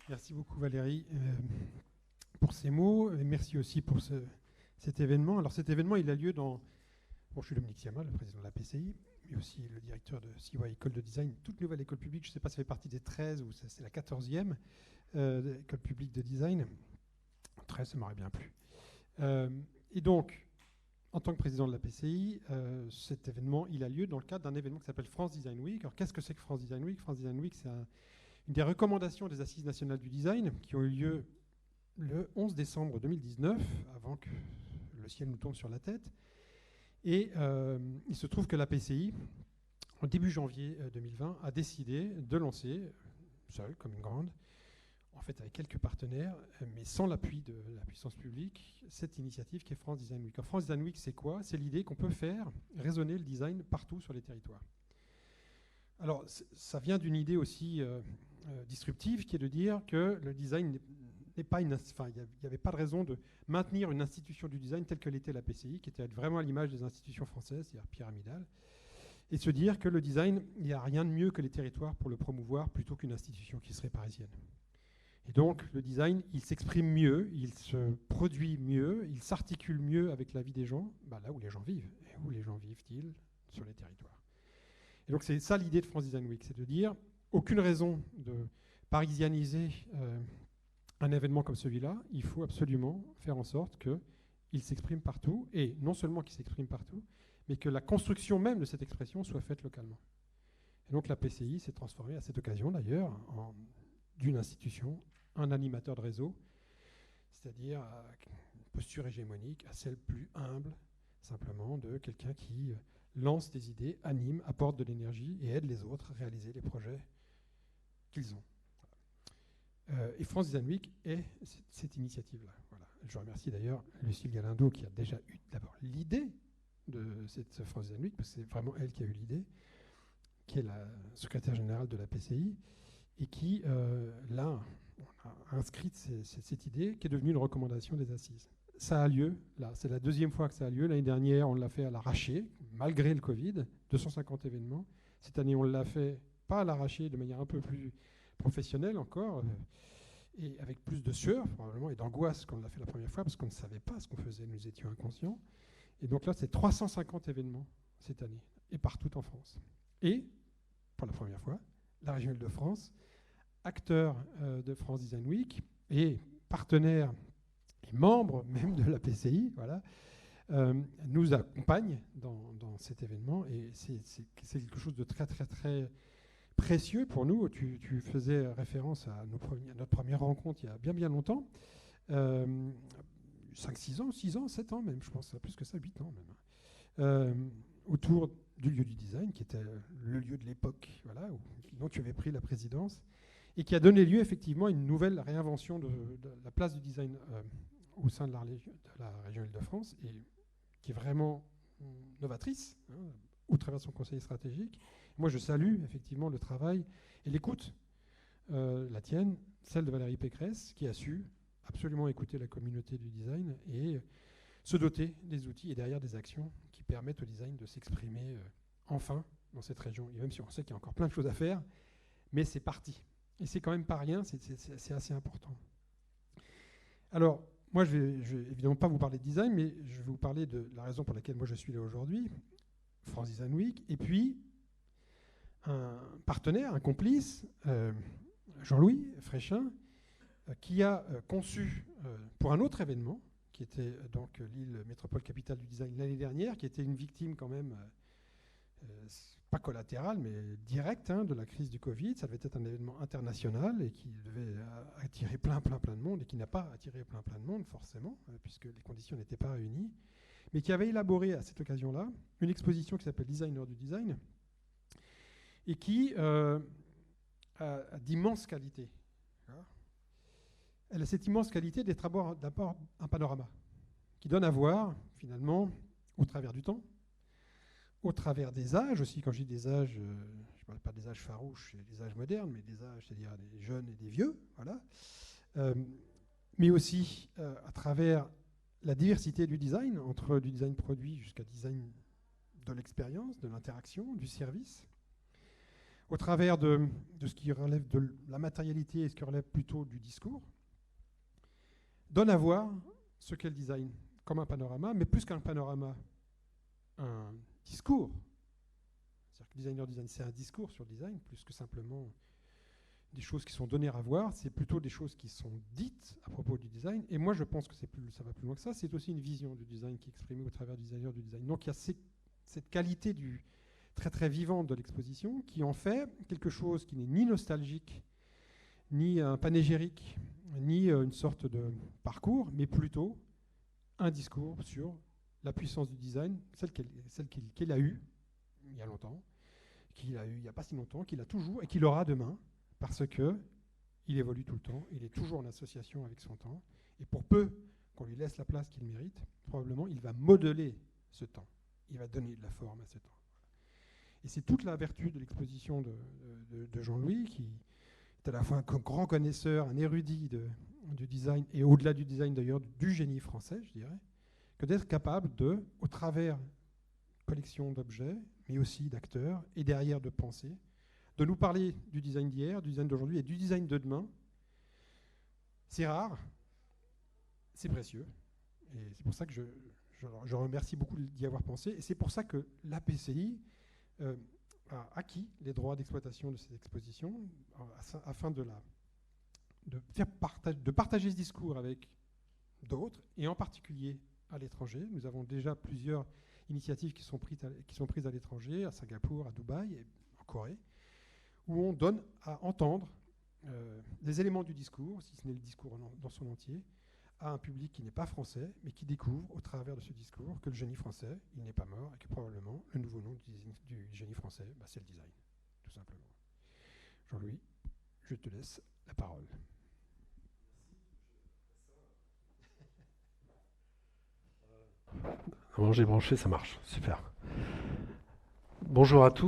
Merci beaucoup Valérie pour ces mots et merci aussi pour cet événement. Alors cet événement, il a lieu dans... Bon, je suis Dominique Siama, le président de la PCI, mais aussi le directeur de CY École de Design, toute nouvelle école publique. Je ne sais pas si ça fait partie des 13 ou c'est la 14e école publique de design. 13, ça m'aurait bien plu. Et donc, en tant que président de la PCI, cet événement, il a lieu dans le cadre d'un événement qui s'appelle France Design Week. Alors qu'est-ce que c'est que France Design Week? France Design Week, c'est une des recommandations des Assises nationales du design qui ont eu lieu le 11 décembre 2019, avant que le ciel nous tombe sur la tête. Et il se trouve que la PCI, en début janvier 2020, a décidé de lancer, seule, comme une grande, en fait avec quelques partenaires, mais sans l'appui de la puissance publique, cette initiative qui est France Design Week. Alors, France Design Week, c'est quoi? C'est l'idée qu'on peut faire résonner le design partout sur les territoires. Alors, ça vient d'une idée aussi disruptive, qui est de dire que le design n'est pas une... Enfin, il n'y avait pas de raison de maintenir une institution du design telle que l'était la PCI, qui était vraiment à l'image des institutions françaises, c'est-à-dire pyramidale, et se dire que le design, il n'y a rien de mieux que les territoires pour le promouvoir plutôt qu'une institution qui serait parisienne. Et donc, le design, il s'exprime mieux, il se produit mieux, il s'articule mieux avec la vie des gens, là où les gens vivent. Et où les gens vivent-ils? Sur les territoires. Et donc, c'est ça l'idée de France Design Week, c'est de dire aucune raison de parisianiser un événement comme celui-là. Il faut absolument faire en sorte qu'il s'exprime partout, et non seulement qu'il s'exprime partout, mais que la construction même de cette expression soit faite localement. Et donc, la PCI s'est transformée à cette occasion, d'ailleurs, d'une institution, un animateur de réseau, c'est-à-dire une posture hégémonique, à celle plus humble, simplement, de quelqu'un qui lance des idées, anime, apporte de l'énergie et aide les autres à réaliser les projets qu'ils ont. Et France Design Week est cette initiative-là. Voilà. Je remercie d'ailleurs Lucille Galindo qui a déjà eu d'abord l'idée de cette France Design Week, parce que c'est vraiment elle qui a eu l'idée, qui est la secrétaire générale de la PCI, et qui, là, on a inscrit cette idée qui est devenue une recommandation des assises. Ça a lieu, là, c'est la deuxième fois que ça a lieu. L'année dernière, on l'a fait à l'arraché, malgré le Covid, 250 événements. Cette année, on l'a fait pas à l'arraché, de manière un peu plus professionnelle encore, et avec plus de sueur, probablement, et d'angoisse qu'on l'a fait la première fois, parce qu'on ne savait pas ce qu'on faisait, nous étions inconscients. Et donc là, c'est 350 événements cette année, et partout en France. Et, pour la première fois, la région Île-de-France, acteur de France Design Week et partenaire et membre même de la PCI, voilà, nous accompagne dans cet événement, et c'est quelque chose de très très très précieux pour nous. Tu faisais référence à notre première rencontre il y a bien bien longtemps, 5, 6 ans, 6 ans, 7 ans même, je pense, plus que ça, 8 ans même, autour du lieu du design, qui était le lieu de l'époque, voilà, dont tu avais pris la présidence, et qui a donné lieu effectivement à une nouvelle réinvention de la place du design au sein de la région Île-de-France, et qui est vraiment novatrice, au travers de son conseil stratégique. Moi, je salue effectivement le travail et l'écoute, la tienne, celle de Valérie Pécresse, qui a su absolument écouter la communauté du design et se doter des outils et derrière des actions qui permettent au design de s'exprimer enfin dans cette région. Et même si on sait qu'il y a encore plein de choses à faire, mais c'est parti. Et c'est quand même pas rien, c'est assez important. Alors, moi, je vais évidemment pas vous parler de design, mais je vais vous parler de la raison pour laquelle moi je suis là aujourd'hui, France Design Week, et puis un partenaire, un complice, Jean-Louis Fréchin, qui a conçu pour un autre événement, qui était donc Lille Métropole Capitale du Design l'année dernière, qui était une victime quand même, pas collatérale, mais directe de la crise du Covid. Ça devait être un événement international et qui devait attirer plein de monde, et qui n'a pas attiré plein de monde, forcément, puisque les conditions n'étaient pas réunies, mais qui avait élaboré à cette occasion-là une exposition qui s'appelle Designer du Design, et qui a d'immenses qualités. Elle a cette immense qualité d'être d'abord un panorama qui donne à voir, finalement, au travers du temps, au travers des âges aussi. Quand je dis des âges, je ne parle pas des âges farouches et des âges modernes, mais des âges, c'est-à-dire des jeunes et des vieux, voilà. Mais aussi à travers la diversité du design, entre du design produit jusqu'à design de l'expérience, de l'interaction, du service. au travers de ce qui relève de la matérialité et ce qui relève plutôt du discours, donne à voir ce qu'est le design comme un panorama, mais plus qu'un panorama, un discours. C'est-à-dire que designer design, c'est un discours sur le design, plus que simplement des choses qui sont données à voir, c'est plutôt des choses qui sont dites à propos du design. Et moi, je pense que ça va plus loin que ça. C'est aussi une vision du design qui est exprimée au travers du designer du design. Donc il y a cette qualité très très vivante de l'exposition qui en fait quelque chose qui n'est ni nostalgique, ni un panégyrique, ni une sorte de parcours, mais plutôt un discours sur la puissance du design, celle qu'il a eue il y a longtemps, qu'il a eue il n'y a pas si longtemps, qu'il a toujours et qu'il aura demain, parce qu'il évolue tout le temps, il est toujours en association avec son temps, et pour peu qu'on lui laisse la place qu'il mérite, probablement il va modeler ce temps, il va donner de la forme à ce temps. Et c'est toute la vertu de l'exposition de Jean-Louis, qui est à la fois un grand connaisseur, un érudit du design, et au-delà du design d'ailleurs, du génie français, je dirais, que d'être capable de, au travers d'une collection d'objets, mais aussi d'acteurs, et derrière de pensées, de nous parler du design d'hier, du design d'aujourd'hui et du design de demain. C'est rare, c'est précieux, et c'est pour ça que je remercie beaucoup d'y avoir pensé, et c'est pour ça que la PCI a acquis les droits d'exploitation de cette exposition afin de partager ce discours avec d'autres, et en particulier à l'étranger. Nous avons déjà plusieurs initiatives qui sont prises à l'étranger, à Singapour, à Dubaï et en Corée, où on donne à entendre des éléments du discours, si ce n'est le discours dans son entier, à un public qui n'est pas français, mais qui découvre au travers de ce discours que le génie français, il n'est pas mort, et que probablement le nouveau nom du génie français, c'est le design, tout simplement. Jean-Louis, je te laisse la parole. Bon, j'ai branché, ça marche, super. Bonjour à tous.